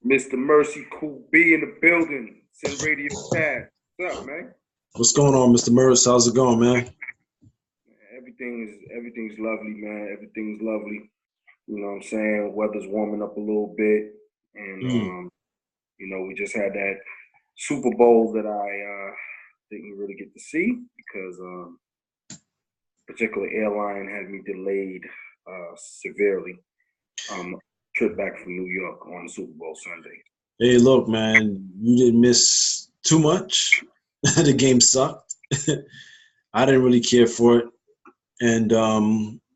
Mr. Mercy Cool B in the building. Send Radio Chat. What's up, man? What's going on, Mr. Merce? How's it going, man? Everything's lovely, man. Everything's lovely. You know what I'm saying? Weather's warming up a little bit. And, we just had that Super Bowl that I didn't really get to see because a particular airline had me delayed severely. Trip back from New York on Super Bowl Sunday. Hey, look, man, you didn't miss too much. The game sucked. I didn't really care for it. And, a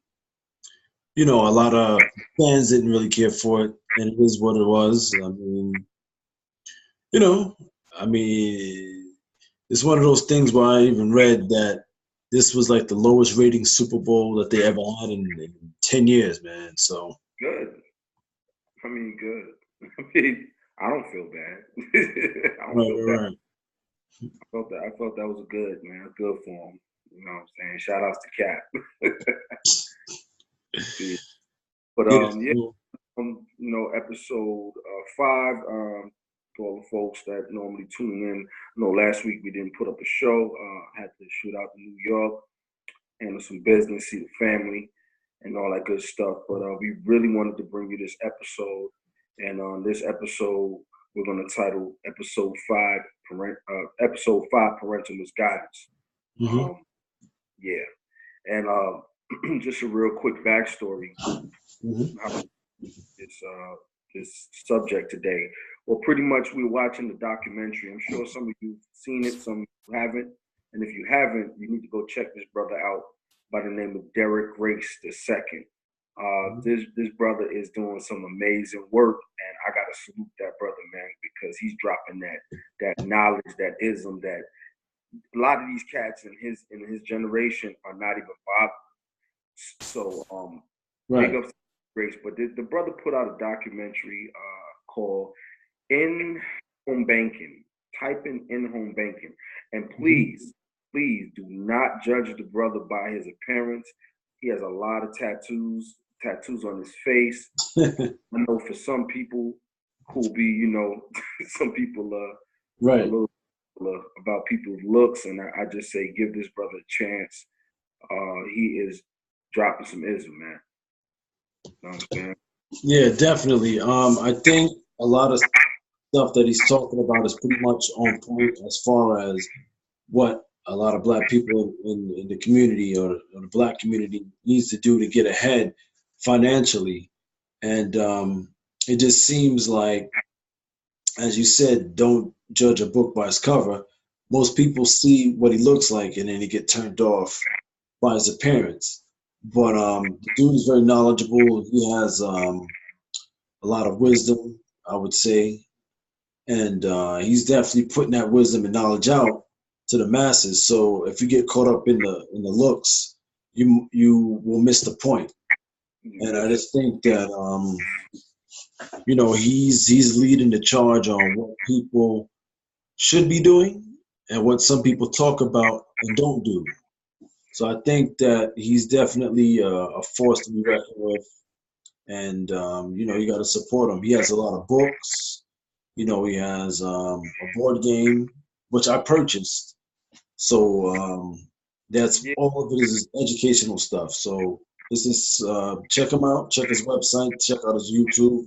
lot of fans didn't really care for it. And it is what it was. It's one of those things where I even read that this was like the lowest rating Super Bowl that they ever had in 10 years, man. So good. Good. I don't feel bad. I don't feel bad. I felt that was good, man. Good for him. You know what I'm saying? Shout outs to Cap. But episode 5. To all the folks that normally tune in. Last week we didn't put up a show. Had to shoot out to New York, handle some business, see the family, and all that good stuff. But we really wanted to bring you this episode. And on this episode, we're going to title episode 5, Parental Misguidance. Mm-hmm. And just a real quick backstory. Mm-hmm. This subject today. Well, pretty much we're watching the documentary. I'm sure some of you've seen it, some haven't. And if you haven't, you need to go check this brother out by the name of derrickgrace II. This brother is doing some amazing work, and I gotta salute that brother, man, because he's dropping that knowledge, that ism that a lot of these cats in his generation are not even bothered. So big up to Grace. But the brother put out a documentary called In-Home Banking. Type in In-Home Banking. And please do not judge the brother by his appearance. He has a lot of tattoos on his face. I know for some people who'll be, some people right. a little about people's looks, and I just say give this brother a chance. He is dropping some ism, man. You know what I'm saying? Yeah, definitely. I think a lot of stuff that he's talking about is pretty much on point as far as what a lot of black people in the community or the black community needs to do to get ahead financially. And it just seems like, as you said, don't judge a book by its cover. Most people see what he looks like and then he get turned off by his appearance. But the dude is very knowledgeable. He has a lot of wisdom, I would say. And he's definitely putting that wisdom and knowledge out to the masses. So if you get caught up in the looks, you will miss the point. And I just think that he's leading the charge on what people should be doing and what some people talk about and don't do. So I think that he's definitely a force to be reckoned with. And you got to support him. He has a lot of books. He has a board game, which I purchased. So that's all of it is educational stuff. So this is check him out, check his website, check out his YouTube,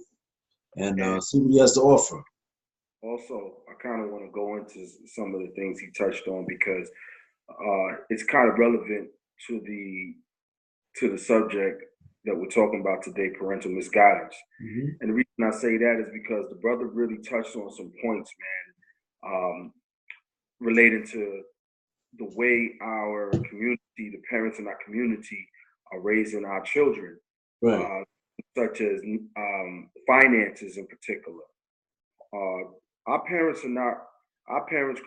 and see what he has to offer. Also, I kind of want to go into some of the things he touched on because it's kind of relevant to the subject that we're talking about today, parental misguidance. Mm-hmm. And the reason I say that is because the brother really touched on some points, man, related to the way our community, the parents in our community, are raising our children, right. Such as finances in particular. Our parents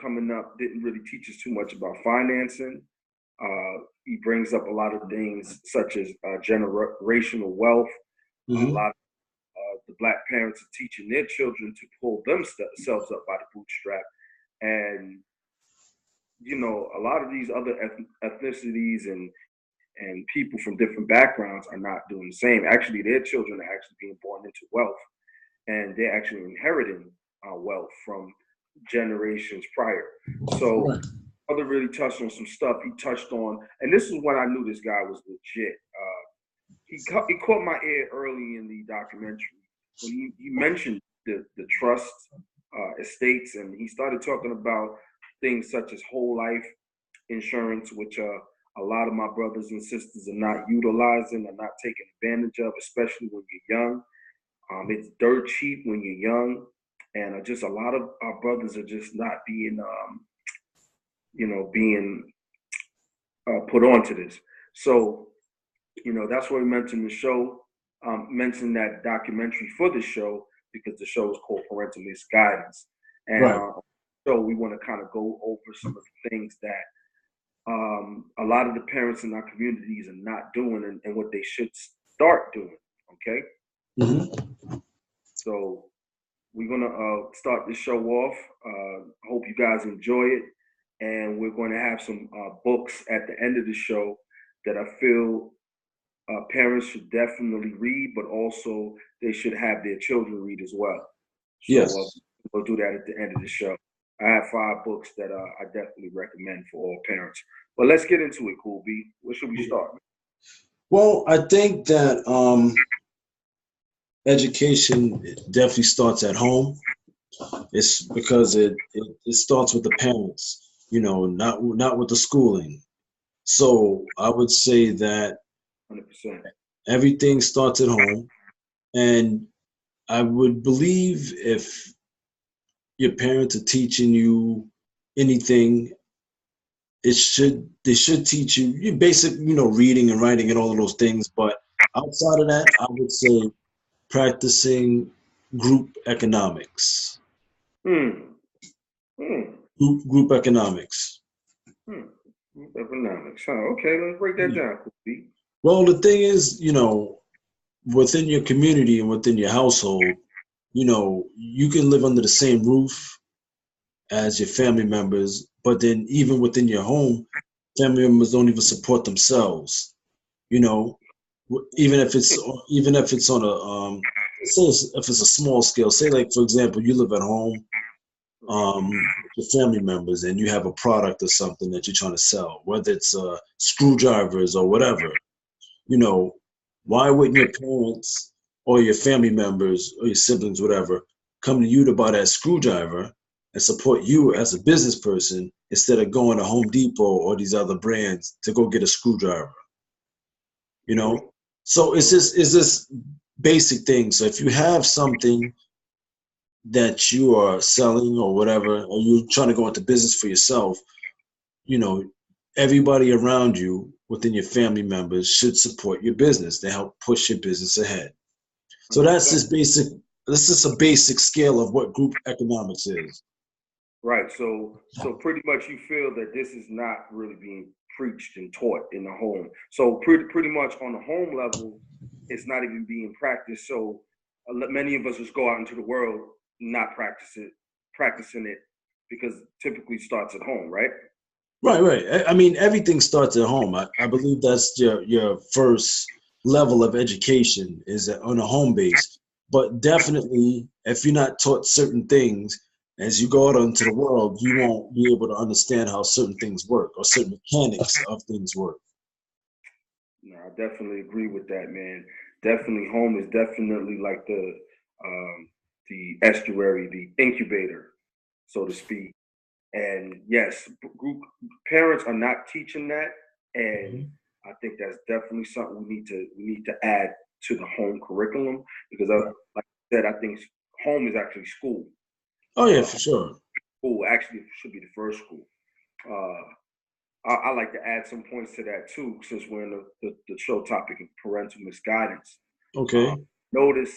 coming up didn't really teach us too much about financing. He brings up a lot of things such as generational wealth. Mm-hmm. A lot of the black parents are teaching their children to pull themselves up by the bootstrap. And, a lot of these other ethnicities and people from different backgrounds are not doing the same. Actually, their children are actually being born into wealth. and they're actually inheriting wealth from generations prior. So brother really touched on some stuff. He touched on, and this is when I knew this guy was legit. He caught my ear early in the documentary when he mentioned the trust estates, and he started talking about things such as whole life insurance, which a lot of my brothers and sisters are not utilizing, are not taking advantage of, especially when you're young. It's dirt cheap when you're young, and just a lot of our brothers are just not being, being put onto this. So, that's what we mentioned the show, mentioned that documentary for the show, because the show is called Parental Misguidance. And so we want to kind of go over some of the things that a lot of the parents in our communities are not doing, and what they should start doing. Okay. Mm-hmm. So we're gonna start the show off. Hope you guys enjoy it, and we're going to have some books at the end of the show that I feel parents should definitely read, but also they should have their children read as well. So yes, we'll do that at the end of the show. I have 5 books that I definitely recommend for all parents. But let's get into it, Cool B. Where should we start? Well, I think that education definitely starts at home. It's because it starts with the parents, not with the schooling. So I would say that 100%. everything starts at home, and I would believe if your parents are teaching you anything, they should teach you your basic, reading and writing and all of those things. But outside of that, I would say practicing group economics. Group economics. Group economics. Okay, let's break that down, Cool B. Well, the thing is, within your community and within your household, you can live under the same roof as your family members, but then even within your home, family members don't even support themselves. Even if it's on a say if it's a small scale, say like for example, you live at home, with your family members, and you have a product or something that you're trying to sell, whether it's screwdrivers or whatever. Why wouldn't your parents or your family members or your siblings, whatever, come to you to buy that screwdriver and support you as a business person instead of going to Home Depot or these other brands to go get a screwdriver? So it's just basic things. So if you have something that you are selling or whatever, or you're trying to go into business for yourself, everybody around you within your family members should support your business to help push your business ahead. So that's just a basic scale of what group economics is. Right. So pretty much you feel that this is not really being preached and taught in the home. So pretty much on the home level, it's not even being practiced. So many of us just go out into the world not practicing it because typically starts at home, right? Right. I mean, everything starts at home. I believe that's your first level of education is on a home base. But definitely, if you're not taught certain things, as you go out into the world, you won't be able to understand how certain things work or certain mechanics of things work. No, I definitely agree with that, man. Definitely, home is definitely like the estuary, the incubator, so to speak. And yes, group parents are not teaching that, and I think that's definitely something we need to add to the home curriculum because, like I said, I think home is actually school. Oh yeah, for sure. School actually should be the first school. I like to add some points to that too, since we're in the show topic of parental misguidance. Okay. Notice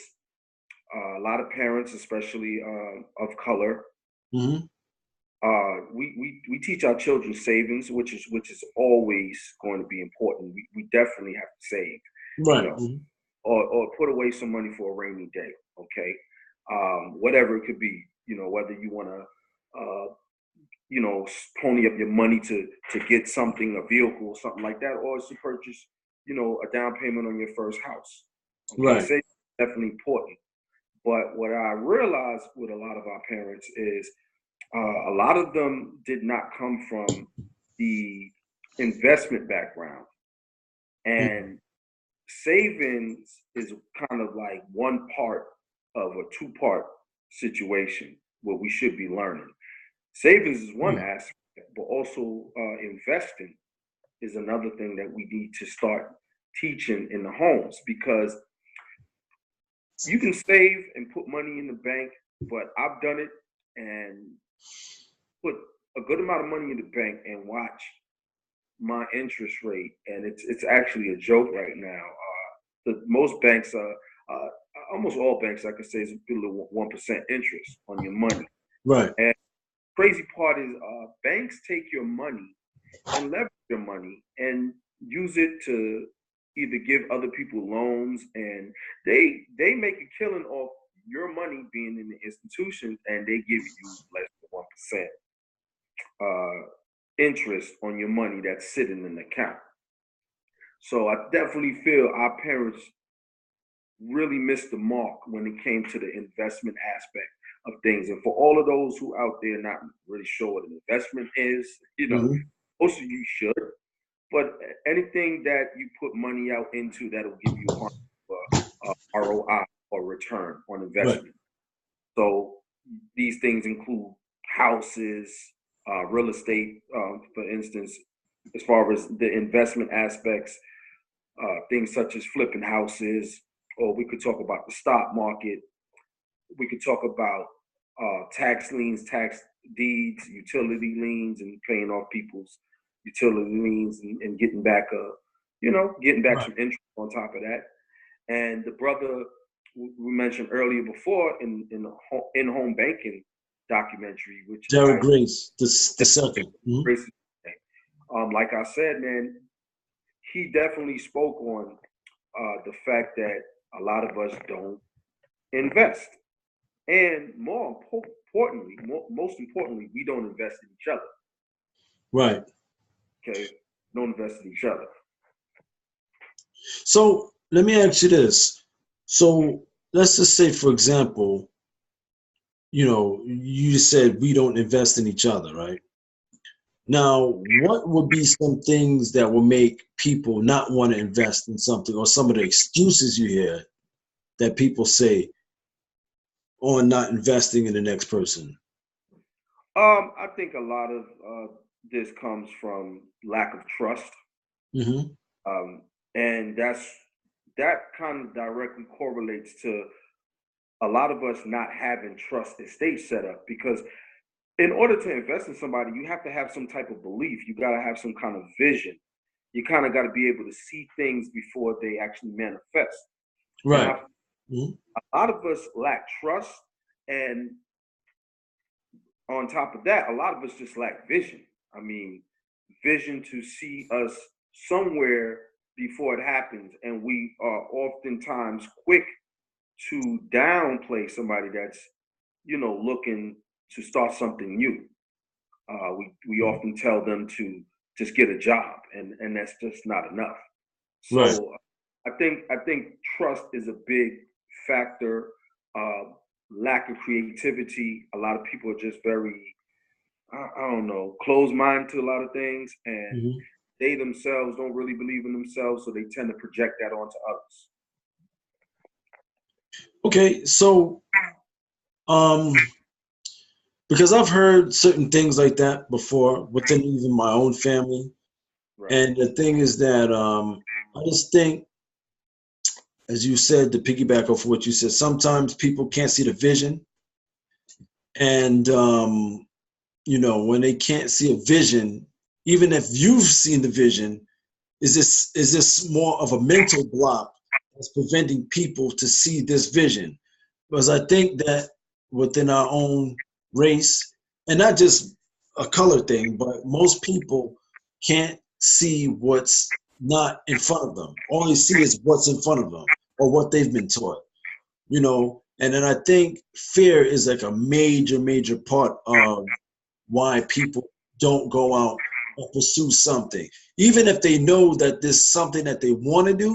a lot of parents, especially of color, we teach our children savings, which is always going to be important. We definitely have to save, right? Or put away some money for a rainy day. Okay, whatever it could be. Whether you want to pony up your money to get something, a vehicle or something like that, or to purchase, a down payment on your first house. Okay? Right. Savings is definitely important. But what I realized with a lot of our parents is a lot of them did not come from the investment background. And savings is kind of like one part of a two-part situation what we should be learning. Savings is one aspect, but also investing is another thing that we need to start teaching in the homes, because you can save and put money in the bank, but I've done it and put a good amount of money in the bank and watch my interest rate, and it's actually a joke right now. Most banks are, almost all banks, I could say, is below 1% interest on your money. Right. And crazy part is banks take your money and leverage your money and use it to either give other people loans, and they make a killing off your money being in the institution, and they give you less than 1% interest on your money that's sitting in the account. So I definitely feel our parents really missed the mark when it came to the investment aspect of things. And for all of those who out there not really sure what an investment is, most of you should. But anything that you put money out into that'll give you ROI or return on investment. Right. So these things include houses, real estate, for instance, as far as the investment aspects, things such as flipping houses, or we could talk about the stock market. We could talk about tax liens, tax deeds, utility liens, and paying off people's utility liens and getting back some interest on top of that. And the brother we mentioned earlier before in the in-home banking documentary, which derrickgrace, the second. Like I said, man, he definitely spoke on the fact that a lot of us don't invest, and most importantly, we don't invest in each other. Right. Okay, don't invest in each other. So let me ask you this. So let's just say, for example, you said we don't invest in each other, right? Now, what would be some things that will make people not want to invest in something, or some of the excuses you hear that people say on not investing in the next person? I think a lot of this comes from lack of trust. And that kind of directly correlates to a lot of us not having trust estate set up, because in order to invest in somebody, you have to have some type of belief. You got to have some kind of vision. You kind of got to be able to see things before they actually manifest. Right. A lot of us lack trust, and on top of that, a lot of us just lack vision. I mean, vision to see us somewhere before it happens, and we are oftentimes quick to downplay somebody that's looking to start something new. We often tell them to just get a job, and that's just not enough. So right. I think trust is a big factor. Lack of creativity. A lot of people are just very, closed-minded to a lot of things, and they themselves don't really believe in themselves, so they tend to project that onto others. Okay, so because I've heard certain things like that before within even my own family. Right. And the thing is that I just think, as you said, to piggyback off what you said, sometimes people can't see the vision. And, when they can't see a vision, even if you've seen the vision, is this more of a mental block that's preventing people to see this vision? Because I think that within our own race, and not just a color thing, but most people can't see what's not in front of them. All they see is what's in front of them or what they've been taught, And then I think fear is like a major part of why people don't go out and pursue something. Even if they know that there's something that they want to do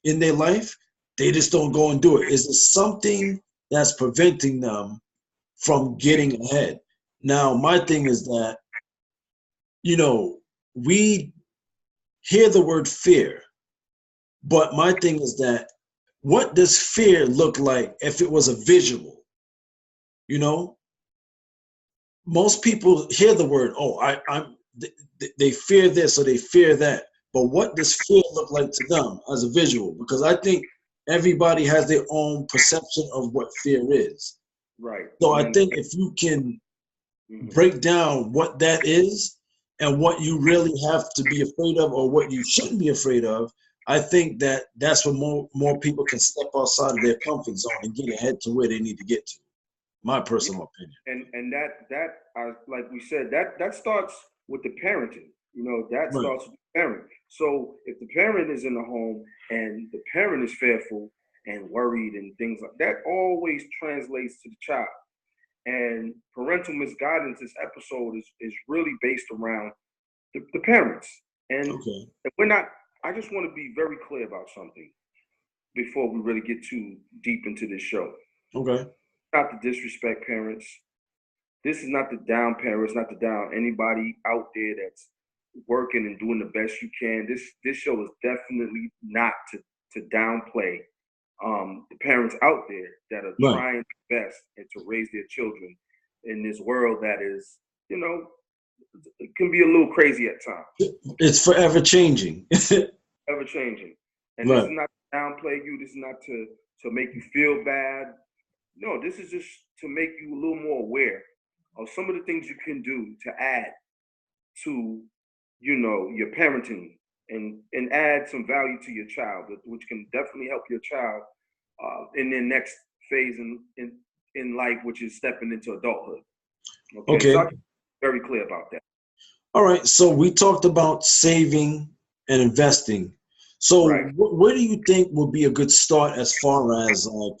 in their life, they just don't go and do it. Is there something that's preventing them from getting ahead. Now, my thing is that, you know, we hear the word fear, but my thing is that, what does fear look like if it was a visual? You know, most people hear the word, oh, they fear this or they fear that. But what does fear look like to them as a visual? Because I think everybody has their own perception of what fear is. Right. So I think if you can break down what that is and what you really have to be afraid of or what you shouldn't be afraid of, I think that that's where more people can step outside of their comfort zone and get ahead to where they need to get to. My personal opinion. And that like we said, that starts with the parenting. You know, that starts with the parent. So if the parent is in the home and the parent is fearful and worried and things like that, always translates to the child. And parental misguidance, this episode is really based around the parents. And we're not, I just want to be very clear about something before we really get too deep into this show. Okay. Not to disrespect parents. This is not to down parents, not to down anybody out there that's working and doing the best you can. This show is definitely not to downplay the parents out there that are trying their best and to raise their children in this world that is, you know, it can be a little crazy at times. It's forever changing. Ever changing. And this is not to downplay you. This is not to make you feel bad. No, this is just to make you a little more aware of some of the things you can do to add to, you know, your parenting and add some value to your child, which can definitely help your child in their next phase in life, which is stepping into adulthood. Okay. So I'm very clear about that. All right. So we talked about saving and investing. So where do you think would be a good start as far as like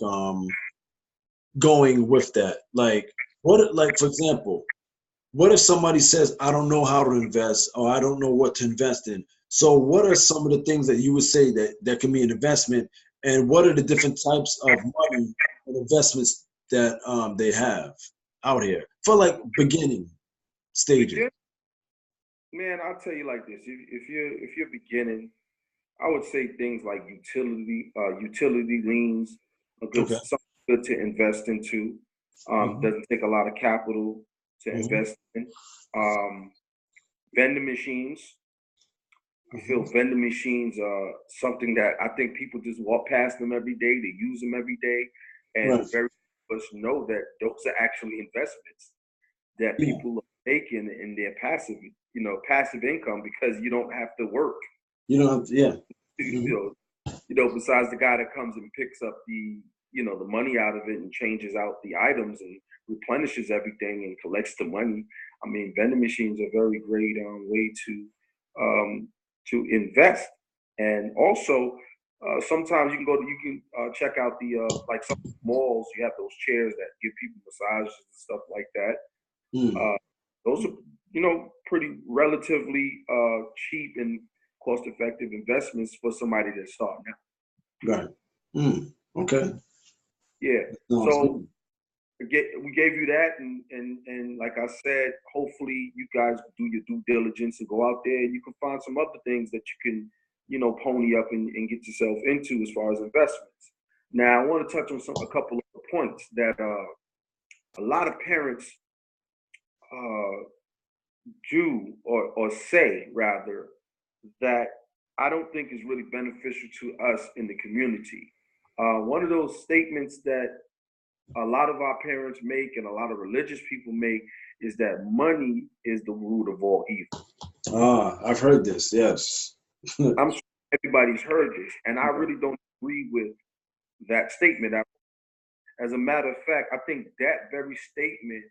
going with that? Like for example, what if somebody says, I don't know how to invest or I don't know what to invest in? So what are some of the things that you would say that can be an investment, and what are the different types of money and investments that they have out here for like beginning stages? Man, I'll tell you like this. If you're beginning, I would say things like utility liens are good, something good to invest into. Doesn't take a lot of capital to invest in. Vending machines. I feel vending machines are something that I think people just walk past them every day. They use them every day. And very few of us know that those are actually investments that people are making in their passive income, because you don't have to work. You don't have to, you know, besides the guy that comes and picks up the money out of it and changes out the items and replenishes everything and collects the money. I mean, vending machines are a very great way to invest. And also, sometimes you can check out the like some malls. You have those chairs that give people massages and stuff like that. Those are, you know, pretty relatively cheap and cost-effective investments for somebody that's starting out. Right. Okay. Yeah. So we gave you that, and like I said, hopefully you guys do your due diligence and go out there and you can find some other things that you can, you know, pony up and get yourself into as far as investments. Now, I want to touch on a couple of points that a lot of parents do or say rather that I don't think is really beneficial to us in the community. One of those statements that a lot of our parents make and a lot of religious people make is that money is the root of all evil. I've heard this, yes. I'm sure everybody's heard this, and I really don't agree with that statement. As a matter of fact, I think that very statement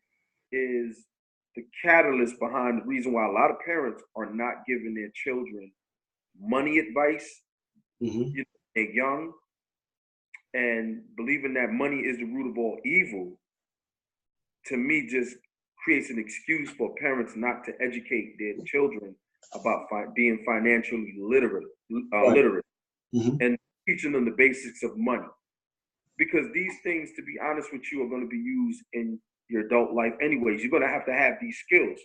is the catalyst behind the reason why a lot of parents are not giving their children money advice. They're young, and believing that money is the root of all evil, to me, just creates an excuse for parents not to educate their children about being financially literate and teaching them the basics of money. because these things, to be honest with you, are going to be used in your adult life anyways. You're going to have these skills.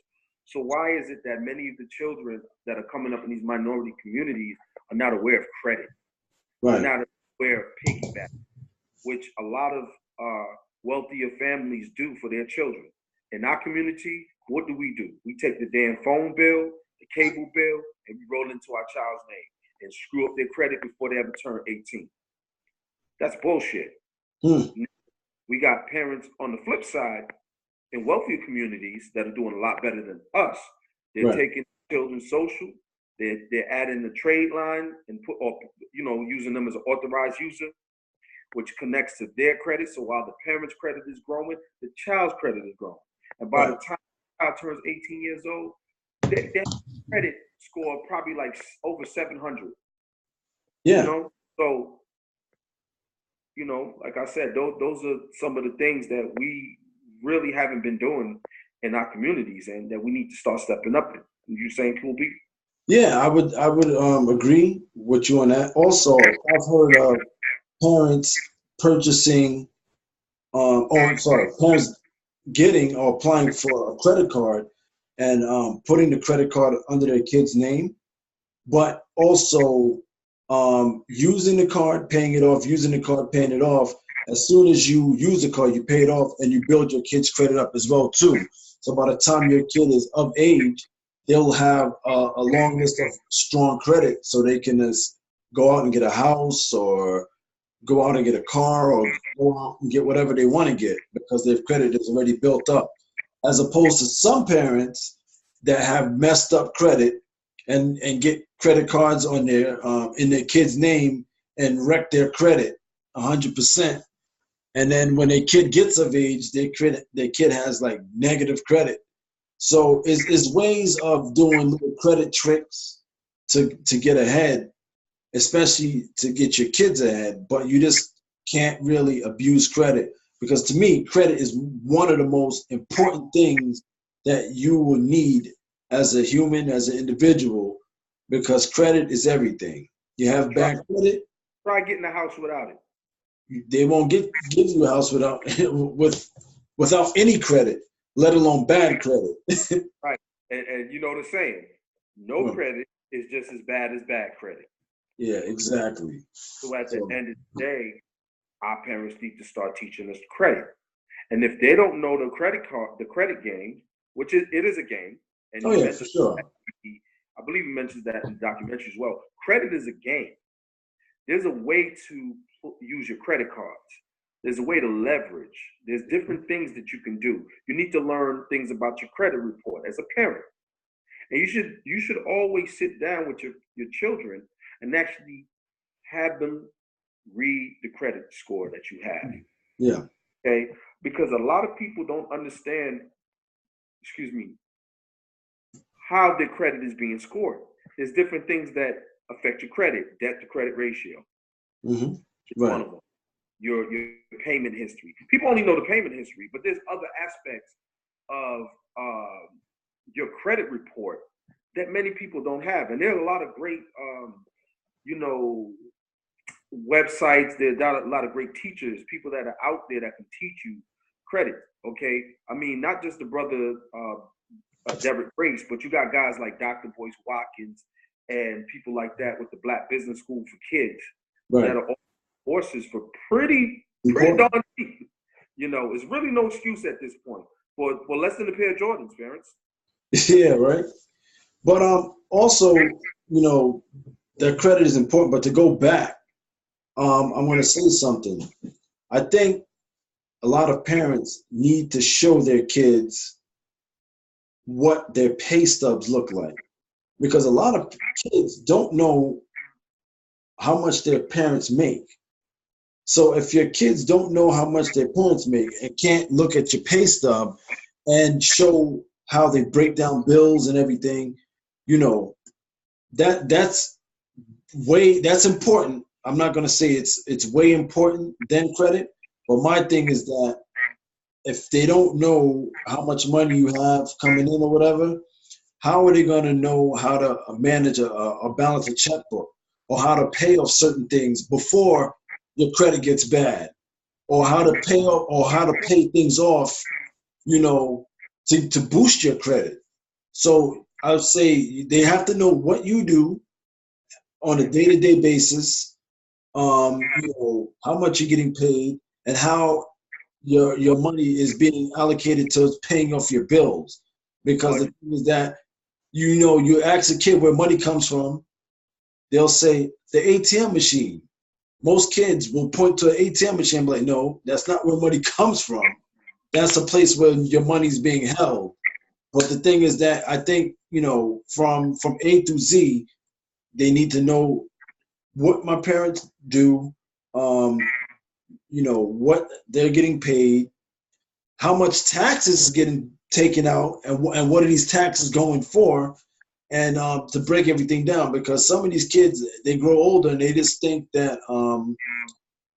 So why is it that many of the children that are coming up in these minority communities are not aware of credit? Right. They're not aware of piggyback, which a lot of wealthier families do for their children. In our community, what do? We take the damn phone bill, the cable bill, and we roll into our child's name and screw up their credit before they ever turn 18. That's bullshit. We got parents on the flip side in wealthier communities that are doing a lot better than us. They're taking children's social, they're adding the trade line and using them as an authorized user, which connects to their credit. So while the parent's credit is growing, the child's credit is growing. And by the time the child turns 18 years old, their credit score probably like over 700. Yeah. So, like I said, those are some of the things that we really haven't been doing in our communities, and that we need to start stepping up in. You saying, Cool B? Yeah, I would agree with you on that. Also, I've heard of parents purchasing, parents getting or applying for a credit card and putting the credit card under their kid's name, but also using the card, paying it off, using the card, paying it off. As soon as you use the card, you pay it off and you build your kid's credit up as well too. So by the time your kid is of age, they'll have a long list of strong credit, so they can just go out and get a house, or go out and get a car, or go out and get whatever they want to get, because their credit is already built up. As opposed to some parents that have messed up credit and get credit cards on their in their kid's name and wreck their credit 100%. And then when a kid gets of age, their kid has like negative credit. So it's ways of doing little credit tricks to get ahead, especially to get your kids ahead. But you just can't really abuse credit, because to me, credit is one of the most important things that you will need as a human, as an individual, because credit is everything. You have bad credit, try getting a house without it. They won't give you a house without any credit, let alone bad credit. Right. And you know the saying, no credit is just as bad as bad credit. Yeah, exactly. So at the end of the day, our parents need to start teaching us credit. And if they don't know the credit game, which it is a game. And for sure. I believe he mentions that in the documentary as well. Credit is a game. There's a way to use your credit cards. There's a way to leverage. There's different things that you can do. You need to learn things about your credit report as a parent. And you should always sit down with your children and actually have them read the credit score that you have. Yeah. Okay? Because a lot of people don't understand, how their credit is being scored. There's different things that affect your credit. Debt to credit ratio. Mm-hmm. Right. One of them. Your payment history. People only know the payment history, but there's other aspects of your credit report that many people don't have. And there are a lot of great, websites. There are a lot of great teachers, people that are out there that can teach you credit. Okay, I mean, not just the brother derrickgrace, but you got guys like Dr. Boyce Watkins and people like that with the Black Business School for Kids that are courses for pretty darn cheap. It's really no excuse at this point for less than a pair of Jordans, parents. Yeah, right. But also, that credit is important. But to go back, I'm going to say something. I think a lot of parents need to show their kids what their pay stubs look like, because a lot of kids don't know how much their parents make. So if your kids don't know how much their parents make and can't look at your pay stub and show how they break down bills and everything, that's important. I'm not going to say it's way important than credit, but my thing is that if they don't know how much money you have coming in or whatever, how are they going to know how to manage a balance a checkbook, or how to pay off certain things before your credit gets bad? or how to pay off, or how to pay things off, you know, to boost your credit. So I would say they have to know what you do on a day-to-day basis, you know, how much you're getting paid, and how your money is being allocated to paying off your bills. Because the thing is that, you know, you ask a kid where money comes from, they'll say the ATM machine. Most kids will point to an ATM machine and be like, no, that's not where money comes from. That's a place where your money's being held. But the thing is that I think, you know, from A through Z, they need to know what my parents do, you know, what they're getting paid, how much taxes is getting taken out, and what are these taxes going for, and to break everything down. Because some of these kids, they grow older and they just think that,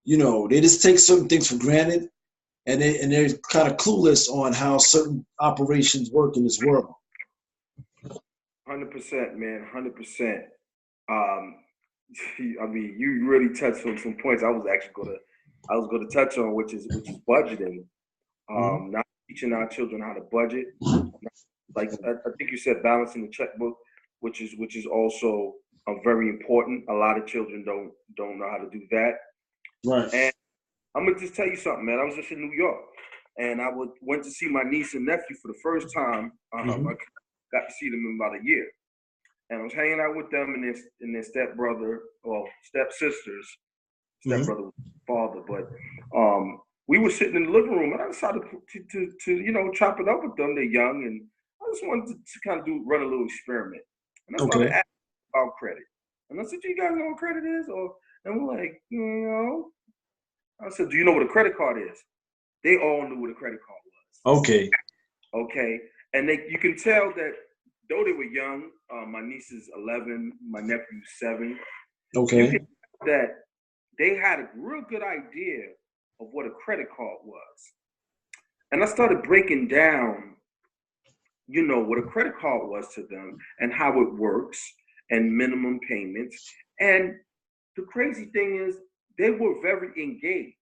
you know, they just take certain things for granted, and they're kind of clueless on how certain operations work in this world. 100%, man, 100%. I mean, you really touched on some points I was going to touch on, which is budgeting. Not teaching our children how to budget. Like I think you said, balancing the checkbook, which is also very important. A lot of children don't know how to do that. Right. And I'm gonna just tell you something, man. I was just in New York, and I went to see my niece and nephew for the first time. I got to see them in about a year, and I was hanging out with them and their stepbrother or stepsisters. Stepbrother was father, but we were sitting in the living room, and I decided to you know, chop it up with them. They're young, and I just wanted to kind of run a little experiment. And I started asking about credit, and I said, "Do you guys know what credit is?" And we're like, "You know." I said, "Do you know what a credit card is?" They all knew what a credit card was. Okay. And you can tell that though they were young, my niece is 11, my nephew's 7. Okay. You can tell that they had a real good idea of what a credit card was. And I started breaking down, you know, what a credit card was to them and how it works and minimum payments. And the crazy thing is, they were very engaged.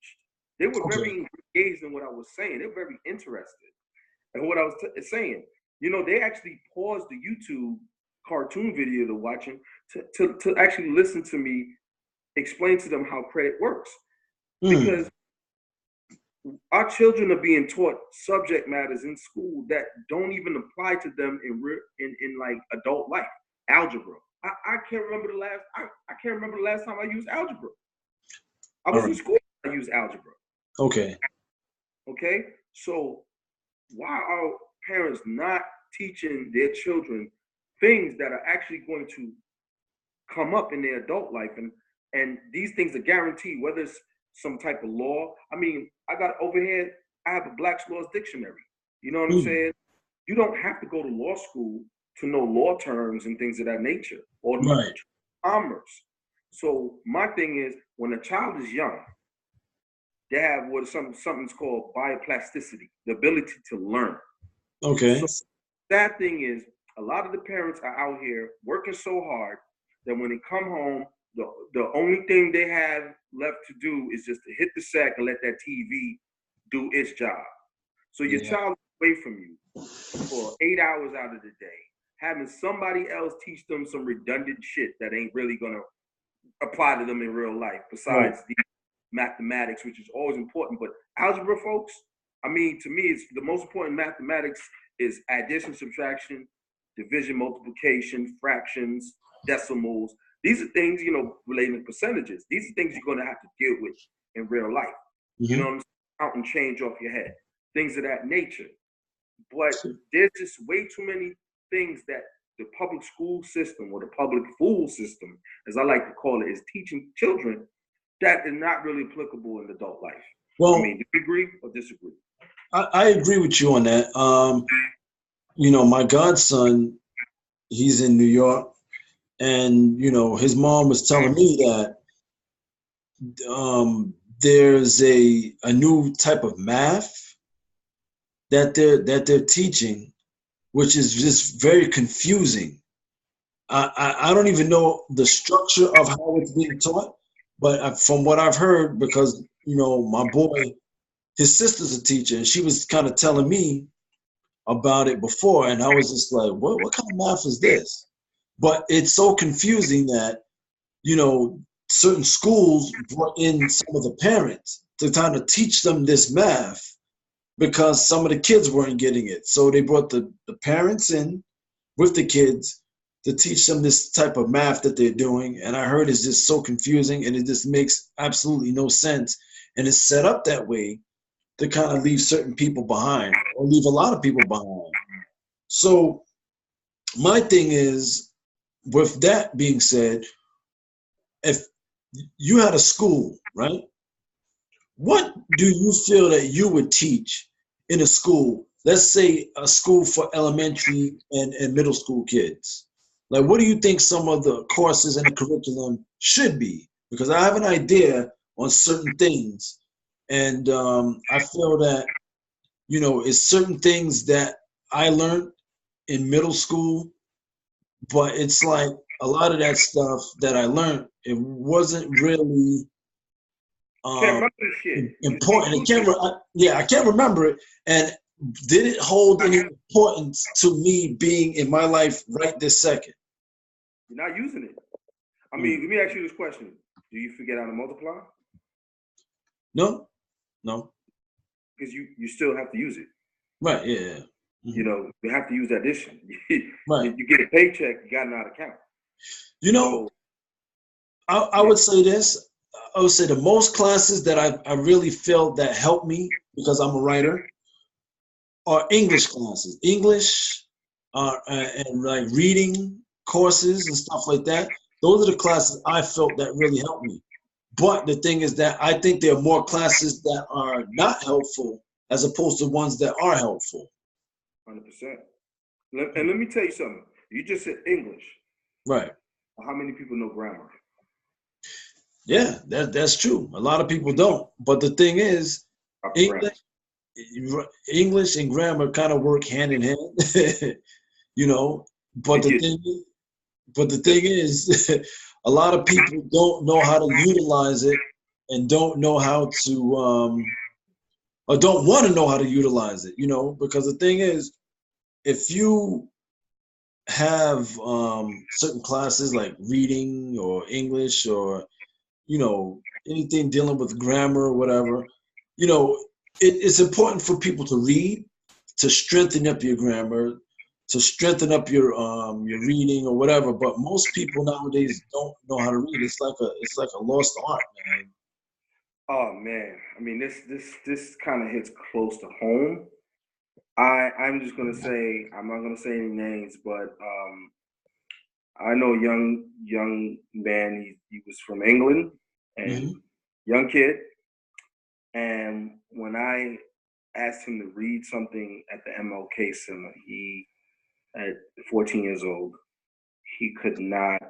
They were very engaged in what I was saying. They were very interested in what I was saying. You know, they actually paused the YouTube cartoon video they're watching to actually listen to me explain to them how credit works. Because our children are being taught subject matters in school that don't even apply to them in like adult life. Algebra. I can't remember the last time I used algebra. I was in school. I used algebra. Okay. So why are parents not teaching their children things that are actually going to come up in their adult life, and these things are guaranteed, whether it's some type of law. I mean, I got over here, I have a Black's Laws Dictionary. You know what I'm saying? You don't have to go to law school to know law terms and things of that nature, or commerce. So my thing is, when a child is young, they have what something's called bioplasticity, the ability to learn. So that thing is, a lot of the parents are out here working so hard that when they come home, the only thing they have left to do is just to hit the sack and let that TV do its job. So your child is away from you for 8 hours out of the day, having somebody else teach them some redundant shit that ain't really gonna apply to them in real life, besides the mathematics, which is always important. But algebra, folks, I mean, to me, it's the most important. Mathematics is addition, subtraction, division, multiplication, fractions, decimals. These are things, you know, relating to percentages. These are things you're going to have to deal with in real life. You know what I'm saying? Count and change off your head, things of that nature. But there's just way too many things that the public school system, or the public fool system, as I like to call it, is teaching children that is not really applicable in adult life. Well, I mean, do you agree or disagree? I agree with you on that. You know, my godson, he's in New York, and, you know, his mom was telling me that there's a new type of math that they're teaching, which is just very confusing. I don't even know the structure of how it's being taught, but from what I've heard, because, you know, my boy, his sister's a teacher, and she was kind of telling me about it before, and I was just like, what kind of math is this? But it's so confusing that, you know, certain schools brought in some of the parents to kind of teach them this math because some of the kids weren't getting it. So they brought the parents in with the kids to teach them this type of math that they're doing. And I heard it's just so confusing, and it just makes absolutely no sense. And it's set up that way to kind of leave certain people behind, or leave a lot of people behind. So my thing is, with that being said, if you had a school, right? What do you feel that you would teach in a school? Let's say a school for elementary and middle school kids. Like, what do you think some of the courses in the curriculum should be? Because I have an idea on certain things, and I feel that, you know, it's certain things that I learned in middle school, but it's like a lot of that stuff that I learned, it wasn't really Can't remember this shit. important. I can't remember it. And did it hold any importance to me being in my life right this second? You're not using it. I mean, let me ask you this question. Do you forget how to multiply? No. Because you still have to use it. Right, yeah. Mm-hmm. You know, you have to use addition. Right. You get a paycheck, you got to know how to count. You know, I would say this. I would say the most classes that I really feel that helped me, because I'm a writer, are English classes. English and like reading courses and stuff like that. Those are the classes I felt that really helped me. But the thing is that I think there are more classes that are not helpful as opposed to ones that are helpful. 100%. And let me tell you something. You just said English. Right. How many people know grammar? Yeah, that's true. A lot of people don't. But the thing is, English and grammar kind of work hand in hand, you know. But the thing is, a lot of people don't know how to utilize it, and don't know how to, or don't want to know how to utilize it, you know. Because the thing is, if you have certain classes like reading or English or, you know, anything dealing with grammar or whatever, you know, it's important for people to read, to strengthen up your grammar, to strengthen up your reading or whatever. But most people nowadays don't know how to read. It's like a lost art, man. Oh man, I mean, this kind of hits close to home. I'm just gonna say, I'm not gonna say any names, but I know a young man. He was from England, and young kid. And when I asked him to read something at the MLK Center, he, at 14 years old, he could not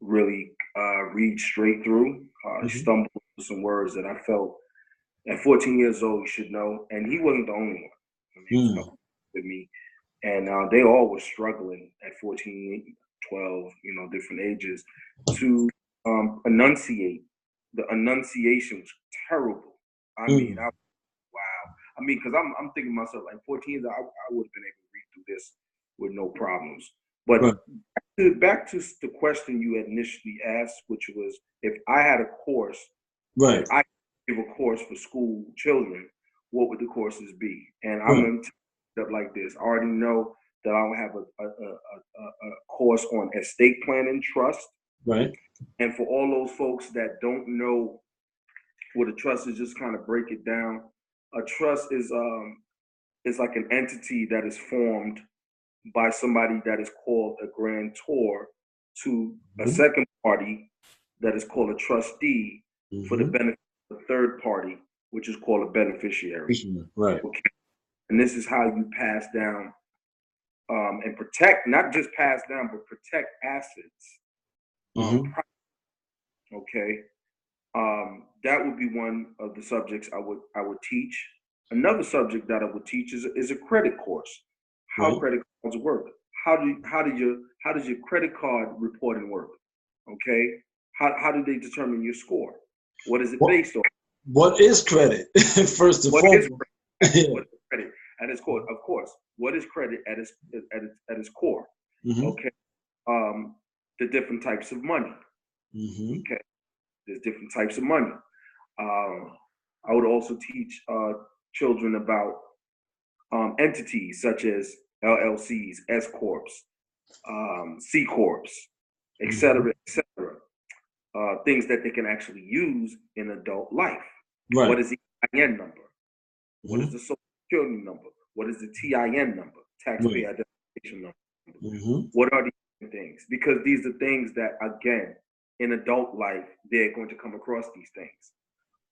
really read straight through. He stumbled over some words that I felt at 14 years old he should know, and he wasn't the only one. I mean, he was coming with me, and they all were struggling at 14, 12, you know, different ages, to enunciate. The enunciation was terrible. I mean, wow. I mean, because I'm thinking to myself, like 14 years, I would have been able to read through this with no problems. But back to the question you had initially asked, which was, if I had a course, right, if I give a course for school children, what would the courses be? And I'm going to tell it like this. I already know that I'll have a course on estate planning trust. Right. And for all those folks that don't know what a trust is, just kind of break it down. A trust is like an entity that is formed by somebody that is called a grantor to a second party that is called a trustee for the benefit of the third party, which is called a beneficiary. Right. Okay. And this is how you pass down and protect, not just pass down, but protect assets. Okay. That would be one of the subjects I would teach. Another subject that I would teach is a credit course. How credit cards work. How does your credit card reporting work? Okay. How do they determine your score? What is it based on? what is credit? First and What is foremost. credit? What is credit at its core? Of course, what is credit at its core? Mm-hmm. Okay, the different types of money. Mm-hmm. Okay, there's different types of money. I would also teach children about entities such as LLCs, S corps, C corps, etc., etc. Things that they can actually use in adult life. Right. What is the EIN number? What is Mm-hmm. the social security number? What is the TIN number? Taxpayer identification number. Mm-hmm. What are these things? Because these are things that, again, in adult life, they're going to come across these things.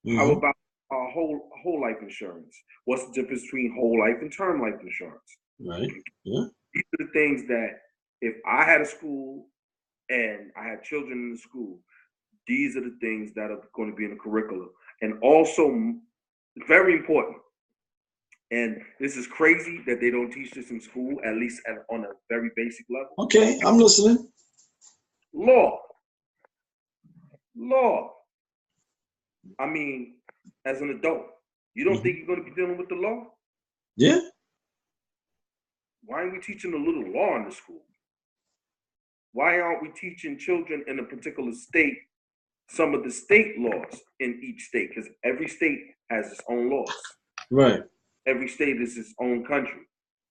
Mm-hmm. How about whole life insurance? What's the difference between whole life and term life insurance? Right. Yeah. These are the things that if I had a school and I had children in the school, these are the things that are going to be in the curriculum. And also, very important, and this is crazy that they don't teach this in school, at least on a very basic level. Okay, I'm listening. Law. I mean, as an adult, you don't think you're going to be dealing with the law? Yeah. Why aren't we teaching a little law in the school? Why aren't we teaching children in a particular state some of the state laws in each state? Because every state has its own laws. Right. Every state is its own country.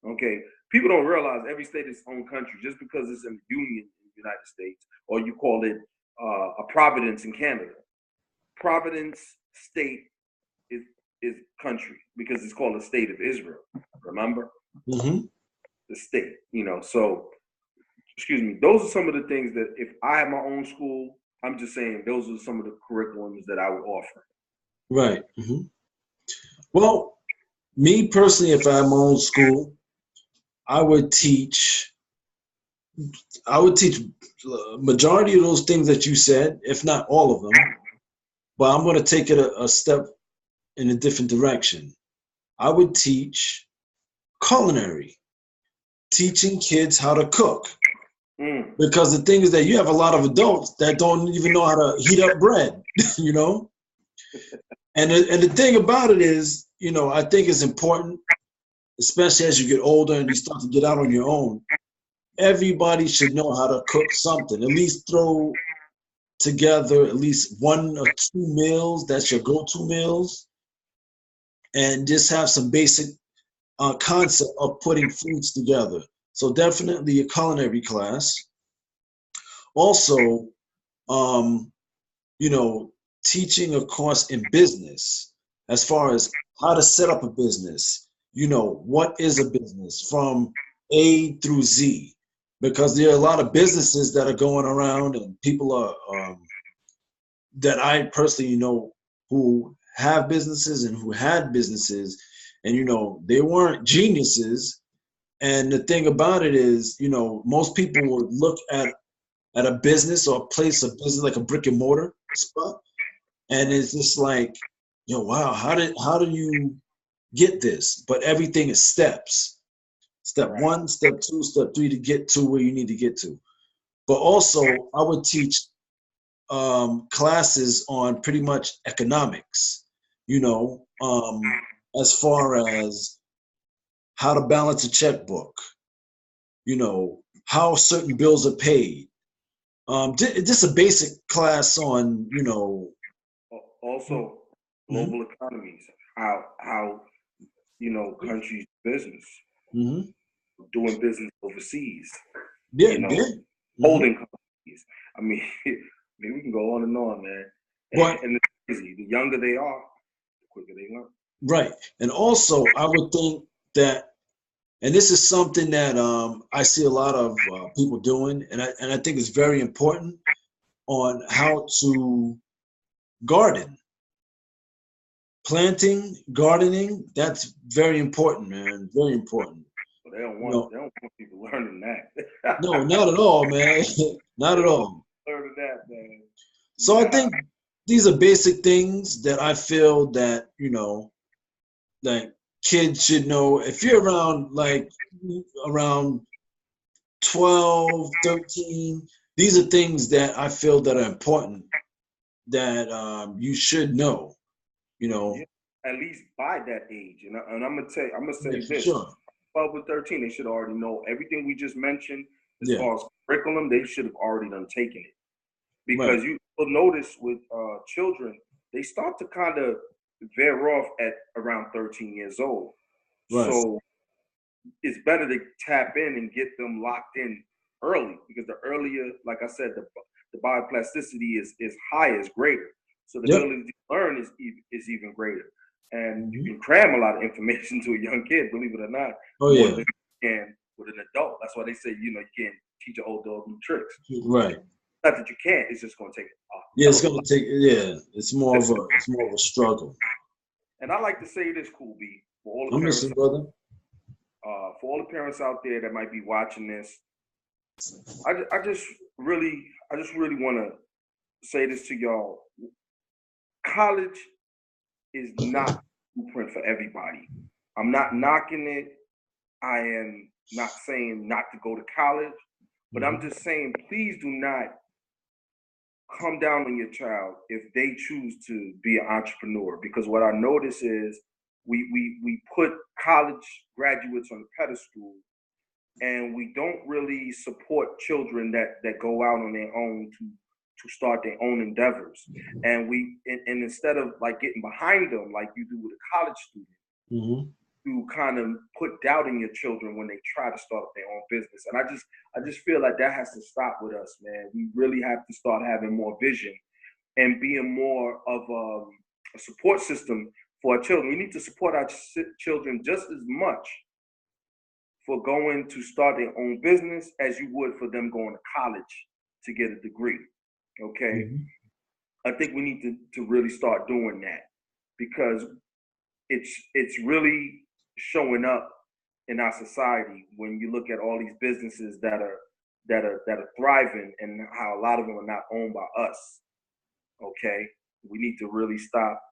Okay. People don't realize every state is its own country just because it's in the Union in the United States, or you call it a Providence in Canada. Providence state is country because it's called the state of Israel. Remember? Mm-hmm. The state, so excuse me, those are some of the things that if I had my own school, I'm just saying those are some of the curriculums that I would offer. Right. Mm-hmm. Well, me personally, if I had my own school, I would teach majority of those things that you said, if not all of them, but I'm going to take it a step in a different direction. I would teach culinary, teaching kids how to cook. Because the thing is that you have a lot of adults that don't even know how to heat up bread, And the thing about it is, I think it's important, especially as you get older and you start to get out on your own. Everybody should know how to cook something, at least throw together at least 1 or 2 meals. That's your go-to meals. And just have some basic concept of putting foods together. So definitely a culinary class. Also, teaching a course in business as far as how to set up a business. What is a business from A through Z? Because there are a lot of businesses that are going around and people are that I personally know who have businesses and who had businesses, and they weren't geniuses. And the thing about it is, most people would look at a business or a place of business like a brick and mortar spot, and it's just like, wow, how do you get this? But everything is steps. Step 1, step 2, step 3 to get to where you need to get to. But also, I would teach classes on pretty much economics, as far as how to balance a checkbook, how certain bills are paid. Just a basic class on, Also, global economies, how countries business, doing business overseas, holding companies. I mean, we can go on and on, man. And it's crazy. The younger they are, the quicker they learn. Right. And also, I would think that, and this is something that I see a lot of people doing, and I think it's very important, on how to garden. Planting, gardening, that's very important, man. Very important. But they don't want people learning that. No, not at all, man. Not at all. Learning that, man. So I think these are basic things that I feel that, that kids should know. If you're around 12, 13, these are things that I feel that are important that you should know. you know. Yeah, at least by that age. And I'm gonna say Yeah, for this: sure. 12 or 13, they should already know everything we just mentioned as Yeah, far as curriculum. They should have already done taken it, right, because you will notice with children, they start to kind of veer off at around 13 years old. right. So it's better to tap in and get them locked in early, because the earlier, like I said, the bioplasticity is higher, is greater. So the Yep. ability to learn is even greater. And you Hmm. can cram a lot of information to a young kid, believe it or not, Oh more yeah, than you can with an adult. That's why they say, you can't teach an old dog new tricks. right. Not that you can't, it's just going to take a Yeah, hell it's of a gonna lot. take. Yeah, it's more of a struggle. And I like to say this, Cool B, for all the I'm parents, listening, brother. out there that might be watching this. I just really want to say this to y'all. College is not the blueprint for everybody. I'm not knocking it. I am not saying not to go to college, but I'm Hmm. just saying, please do not come down on your child if they choose to be an entrepreneur. Because what I notice is we put college graduates on a pedestal, and we don't really support children that go out on their own to start their own endeavors. And instead of like getting behind them like you do with a college student, Hmm. you kind of put doubt in your children when they try to start up their own business. And I just feel like that has to stop with us, man. We really have to start having more vision and being more of a support system for our children. We need to support our children just as much for going to start their own business as you would for them going to college to get a degree. Okay. Hmm. I think we need to really start doing that, because it's really showing up in our society when you look at all these businesses that are thriving, and how a lot of them are not owned by us. Okay. We need to really stop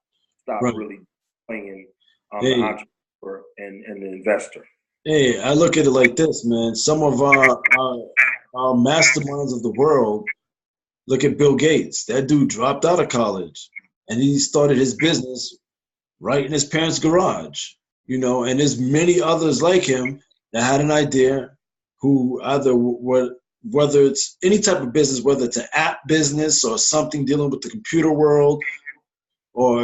Right. really playing the Hey, entrepreneur and the investor. hey, I look at it like this, man. Some of our masterminds of the world. Look at Bill Gates. That dude dropped out of college, and he started his business right in his parents' garage. And there's many others like him that had an idea, who either were, whether it's any type of business, whether it's an app business or something dealing with the computer world, or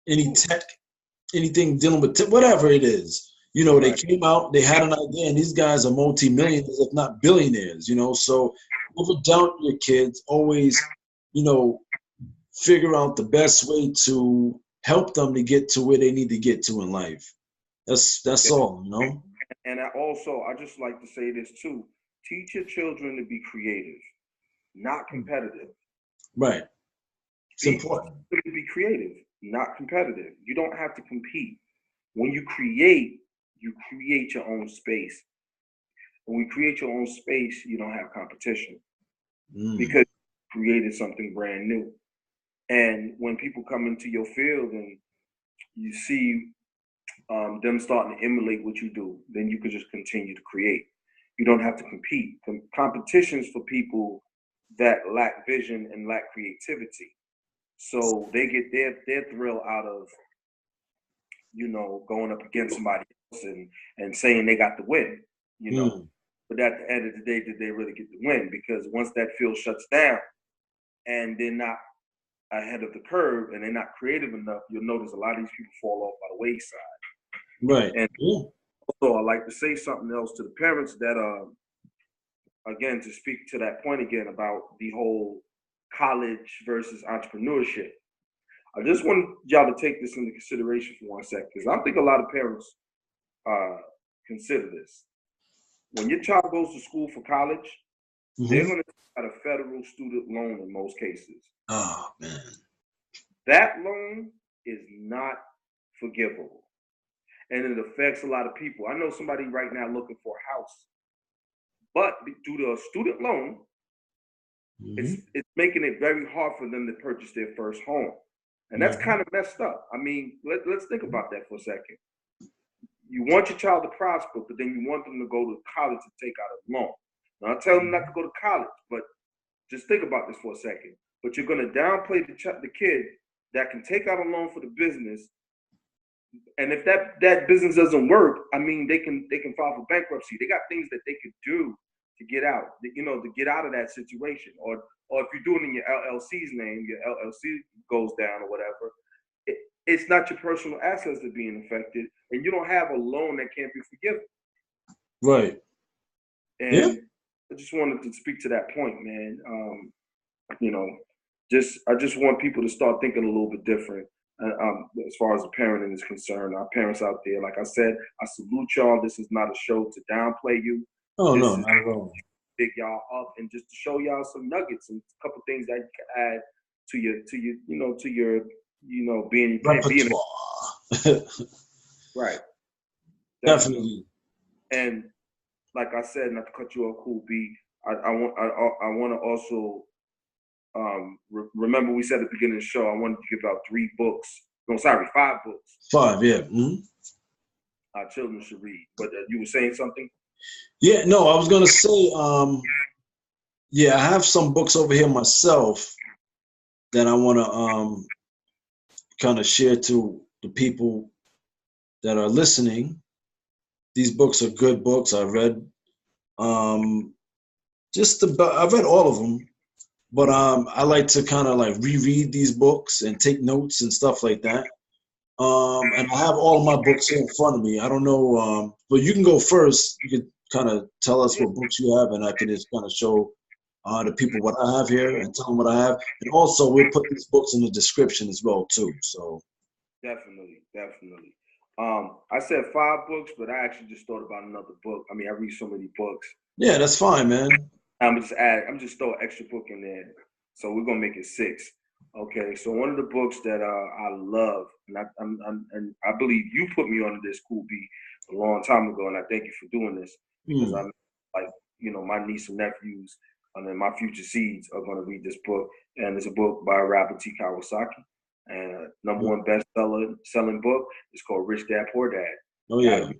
any tech, anything dealing with whatever it is. They Right. came out, they had an idea, and these guys are multimillionaires, if not billionaires. So never doubt your kids. Always, you know, figure out the best way to help them to get to where they need to get to in life. That's Yeah. all. And I just like to say this too. Teach your children to be creative, not competitive. Right. It's Teach important. them to be creative, not competitive. You don't have to compete. When you create your own space. When we create your own space, you don't have competition, Mm. because you created something brand new. And when people come into your field and you see them starting to emulate what you do, then you can just continue to create. You don't have to compete. Competitions for people that lack vision and lack creativity. So they get their thrill out of going up against somebody else and saying they got the win. You know, Mm. but at the end of the day, did they really get the win? Because once that field shuts down and they're not ahead of the curve and they're not creative enough, you'll notice a lot of these people fall off by the wayside. Right. And Yeah. so I like to say something else to the parents that, again, to speak to that point again about the whole college versus entrepreneurship. I just want y'all to take this into consideration for 1 second, because I think a lot of parents consider this. When your child goes to school for college, they're Hmm. going to take out a federal student loan in most cases. Oh man. That loan is not forgivable, and it affects a lot of people. I know somebody right now looking for a house, but due to a student loan, Hmm. it's making it very hard for them to purchase their first home. And that's Hmm. kind of messed up. I mean, let's think about that for a second. You want your child to prosper, but then you want them to go to college to take out a loan. Now, I tell them not to go to college, but just think about this for a second. But you're going to downplay the kid that can take out a loan for the business. And if that business doesn't work, I mean, they can file for bankruptcy. They got things that they could do to get out, to get out of that situation. Or if you're doing it in your LLC's name, your LLC goes down or whatever. It's not your personal assets that are being affected, and you don't have a loan that can't be forgiven. Right. And yeah. I just wanted to speak to that point, man. I just want people to start thinking a little bit different. As far as the parenting is concerned, our parents out there, like I said, I salute y'all. This is not a show to downplay you. Oh, no, not at all. Pick y'all up and just to show y'all some nuggets and a couple things that you can add to your being right. Definitely. And like I said, not to cut you off, Cool B, I want to also remember we said at the beginning of the show, I wanted to give out 5 books. 5, yeah. Mm-hmm. Our children should read. But you were saying something? Yeah, no, I was going to say, I have some books over here myself that I want to kind of share to the people that are listening. These books are good books. I read I've read all of them, but I like to kind of like reread these books and take notes and stuff like that. And I have all of my books here in front of me. I don't know, but you can go first. You could kind of tell us what books you have, and I can just kind of show the people what I have here and tell them what I have. And also, we'll put these books in the description as well, too. So definitely. I said 5 books, but I actually just thought about another book. I mean, I read so many books. Yeah, that's fine, man. I'm just throw an extra book in there. So we're gonna make it 6. Okay. So one of the books that I love, and I believe you put me on this, Cool B, a long time ago, and I thank you for doing this because I'm like, my niece and nephews and then my future seeds are gonna read this book, and it's a book by Robert Kawasaki. And #1 selling book is called Rich Dad Poor Dad. Oh yeah.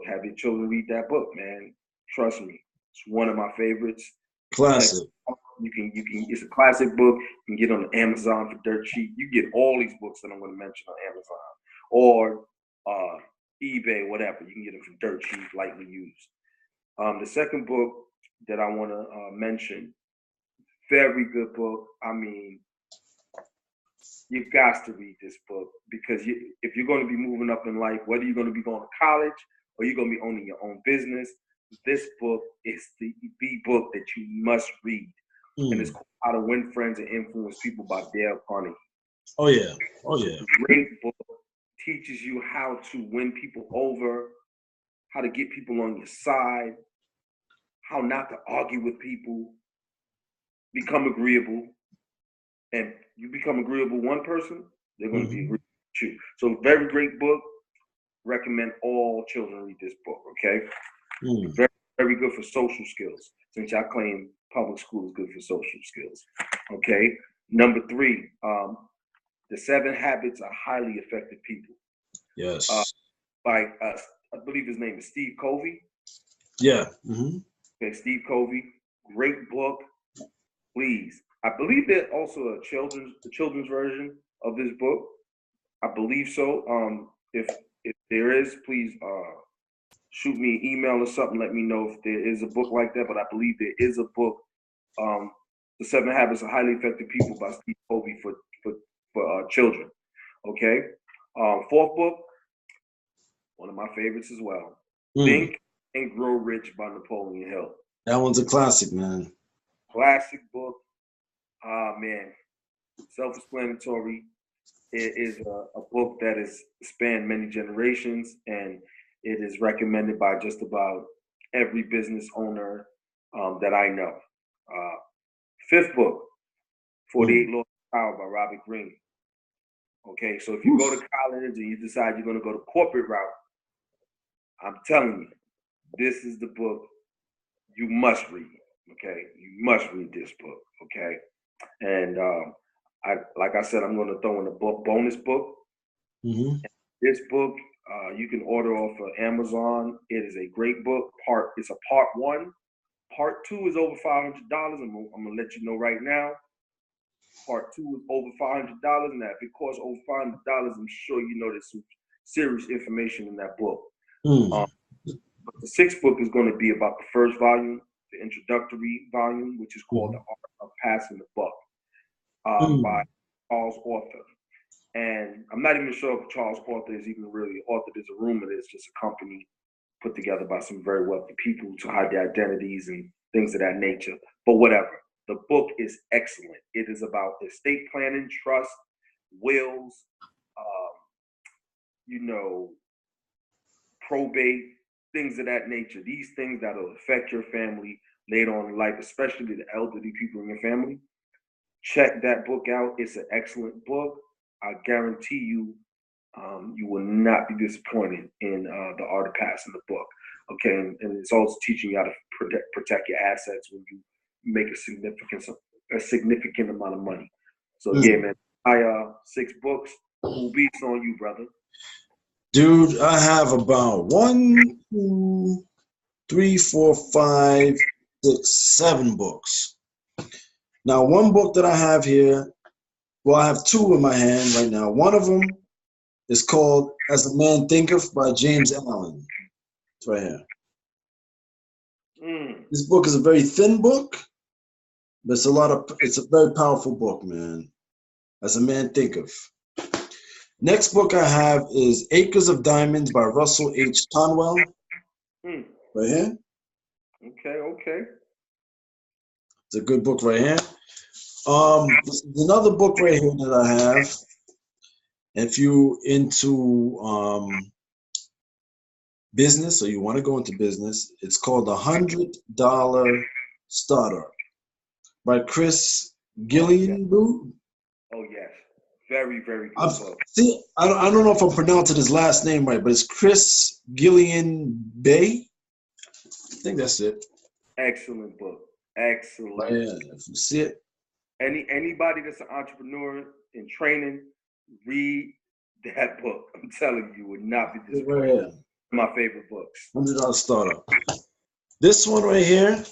Have your children read that book, man. Trust me, it's one of my favorites. Classic. You can. It's a classic book. You can get on Amazon for dirt cheap. You get all these books that I'm going to mention on Amazon or eBay, whatever. You can get them for dirt cheap, lightly used. The second book that I want to mention, very good book. I mean, you got to read this book because if you're going to be moving up in life, whether you're going to be going to college or you're going to be owning your own business, this book is the book that you must read. And it's called How to Win Friends and Influence People by Dalecarnegie. Oh, yeah. Oh, yeah. Great book. Teaches you how to win people over, how to get people on your side, how not to argue with people, become agreeable. And you become agreeable one person, they're going to be agreeable with you. So very great book. Recommend all children read this book, okay? Very, very good for social skills, since I claim public school is good for social skills, okay? #3, The 7 Habits of Highly Effective People. Yes. By, I believe his name is Steve Covey. Yeah. Okay, Steve Covey, great book. Please. I believe there's also a children's version of this book. I believe so. If there is, please shoot me an email or something. Let me know if there is a book like that. But I believe there is a book, The 7 Habits of Highly Effective People by Steve Covey for children. Okay. 4th book, one of my favorites as well. Think and Grow Rich by Napoleon Hill. That one's a classic, man. Classic book. Man, self-explanatory. It is a book that has spanned many generations, and it is recommended by just about every business owner that I know. 5th book, 48 Laws of Power by Robertgreene. Okay, so if you go to college and you decide you're going to go the corporate route, I'm telling you, this is the book you must read. Okay, you must read this book. Okay, and like I said, I'm going to throw in a bonus book. This book you can order off of Amazon. It is a great book. It's a part 1. Part 2 is over $500. I'm gonna let you know right now. Part 2 is over $500. Now, if it costs over $500, I'm sure you know there's some serious information in that book. Mm. But the 6th book is going to be about the first volume, the introductory volume, which is called The Art of Passing the Buck, by Charlesauthur. And I'm not even sure if Charlesauthur is even really an author. There's a rumor that it's just a company put together by some very wealthy people to hide their identities and things of that nature. But whatever. The book is excellent. It is about estate planning, trust, wills, probate, things of that nature. These things that will affect your family later on in life, especially the elderly people in your family. Check that book out. It's an excellent book. I guarantee you, you will not be disappointed in The Art of Passing the Buck. Okay, and it's also teaching you how to protect your assets when you make a significant amount of money. So yeah, man, I 6 books. Cool beats on you, brother. Dude, I have about 1, 2, 3, 4, 5, 6, 7 books. Now, one book that I have here, well, I have 2 in my hand right now. One of them is called As a Man Thinketh by Jamesallen. It's right here. This book is a very thin book, but it's a very powerful book, man. As a Man Thinketh. Next book I have is Acres of Diamonds by Russellhconwell. Right here. Okay. It's a good book right here. There's another book right here that I have. If you into business or you want to go into business, it's called The $100 Starter by Chris Gillian. Oh yes, very very good book. See, I don't know if I'm pronouncing his last name right, but it's Chris Gillian Bay. I think that's it. Excellent book. Excellent. Yeah, if you see it. Anybody that's an entrepreneur in training, read that book. I'm telling you, would not be disappointed. My favorite books. $100 Starter. This one right here,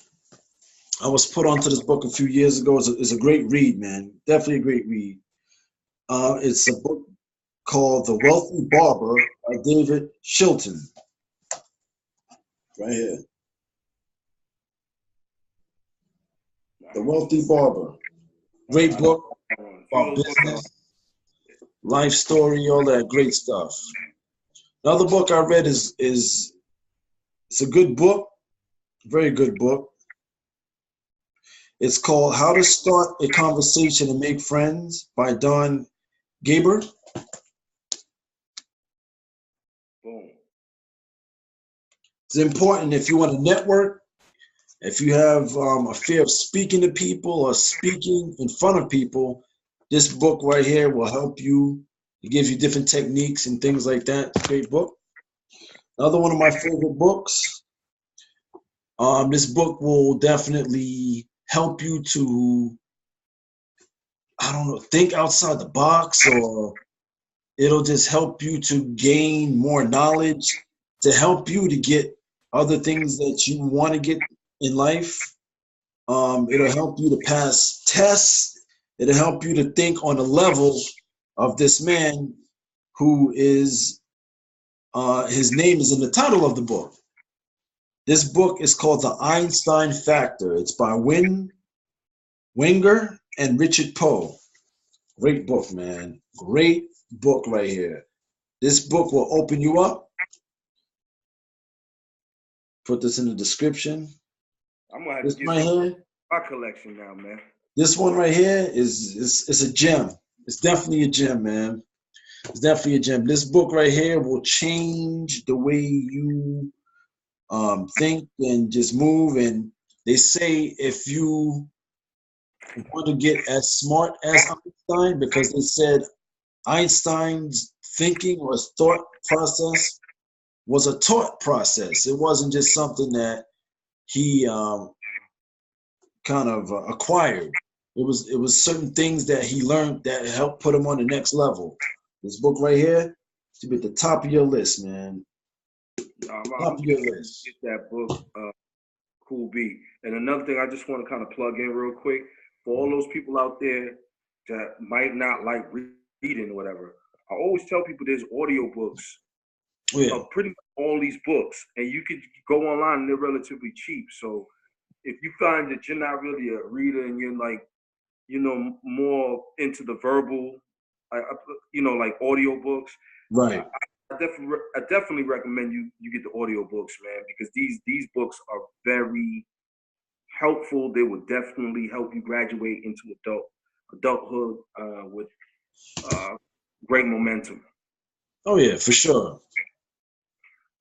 I was put onto this book a few years ago. It's a great read, man. Definitely a great read. It's a book called The Wealthy Barber by Davidchilton. Right here. The Wealthy Barber. Great book about business, life story, all that great stuff. Another book I read is it's a good book, very good book. It's called How to Start a Conversation and Make Friends by Don Gaber. Boom. It's important if you want to network, if you have a fear of speaking to people or speaking in front of people, this book right here will help you. It gives you different techniques and things like that. It's a great book. Another one of my favorite books. This book will definitely help you to, think outside the box, or it'll just help you to gain more knowledge, to help you to get other things that you want to get in life. It'll help you to pass tests. It'll help you to think on the level of this man who is, his name is in the title of the book. This book is called The Einsteinfactor. It's by Wenger and Richard Poe. Great book, man. Great book right here. This book will open you up. Put this in the description. I'm gonna have this to get right here, my collection now, man. This one right here is a gem. It's definitely a gem, man. It's definitely a gem. This book right here will change the way you think and just move. And they say if you want to get as smart as Einstein, because they said Einstein's thinking or thought process was a taught process. It wasn't just something that he kind of acquired. It was certain things that he learned that helped put him on the next level. This book right here should be at the top of your list, man. Top of your list. Get that book, Cool B. And another thing I just want to kind of plug in real quick, for all those people out there that might not like reading or whatever, I always tell people there's audiobooks of pretty much all these books, and you could go online and they're relatively cheap. So if you find that you're not really a reader and you're like, more into the verbal, like audiobooks, Right. I definitely recommend you get the audiobooks, man, because these books are very helpful. They will definitely help you graduate into adulthood with great momentum. Oh yeah, for sure.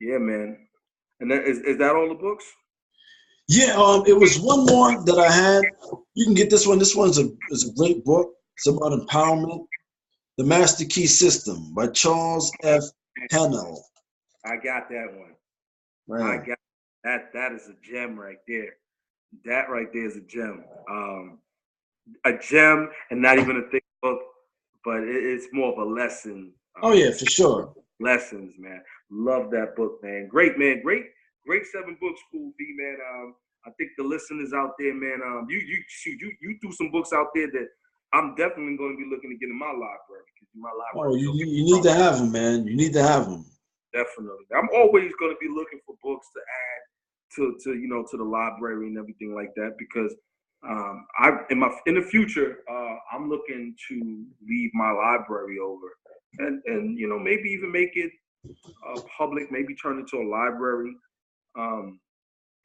Yeah, man. And that is that all the books? Yeah, it was one more that I had. You can get this one. This one's is a great book. It's about empowerment. The Master Key System by Charles F. Hannell. I got that one. Right. I got that. That is a gem right there. That right there is a gem. A gem, and not even a thick book, but it's more of a lesson. Oh yeah, for sure. Lessons, man. Love that book, man. Great, man. Great 7 books, Cool B, man. I think the listeners out there, man. You threw some books out there that I'm definitely going to be looking to get in my library, because my library. Oh, you need to have them, man. You need to have them. Definitely. I'm always going to be looking for books to add to the library and everything like that, because in the future, I'm looking to leave my library over, and maybe even make it public, maybe turn it into a library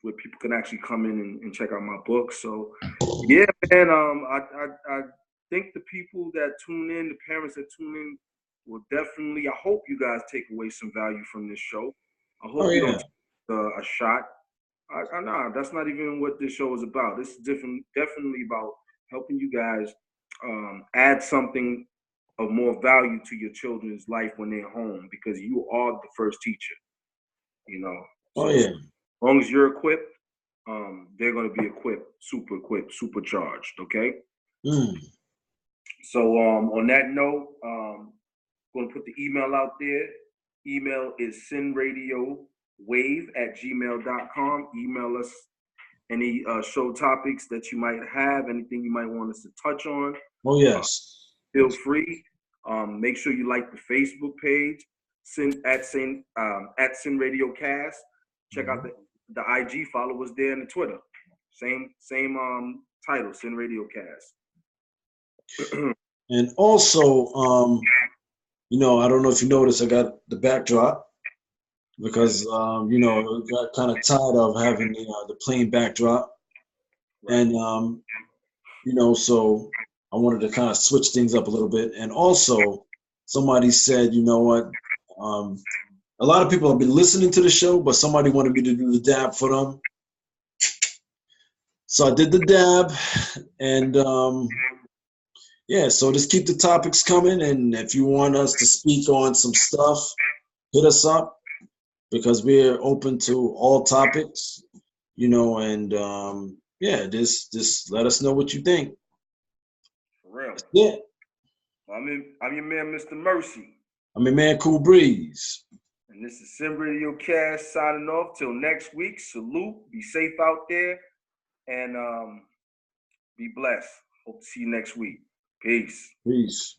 where people can actually come in and check out my books. So yeah, man, I think the people that tune in, the parents that tune in, will definitely, I hope you guys take away some value from this show. I hope you don't take a shot. Nah, that's not even what this show is about. This is definitely about helping you guys add something of more value to your children's life when they're home, because you are the first teacher. So as long as you're equipped, they're going to be equipped, supercharged. Okay. So on that note, I'm going to put the email out there. Email is sinradiowave@gmail.com. Email us any show topics that you might have, anything you might want us to touch on. Oh yes. Feel free. Make sure you like the Facebook page, at Sin Radio Cast. Check out the IG. Follow us there, and the Twitter. Same title, Sin Radio Cast. And also, I don't know if you noticed, I got the backdrop because I got kind of tired of having the plain backdrop, and so I wanted to kind of switch things up a little bit. And also, somebody said, you know what, a lot of people have been listening to the show, but somebody wanted me to do the dab for them. So I did the dab, and so just keep the topics coming. And if you want us to speak on some stuff, hit us up, because we're open to all topics, and just let us know what you think. For real. Yeah. I'm your man, Mr. Mercy. I'm your man, Cool Breeze. And this is Sin Radio Cast signing off. Till next week. Salute. Be safe out there. And be blessed. Hope to see you next week. Peace. Peace.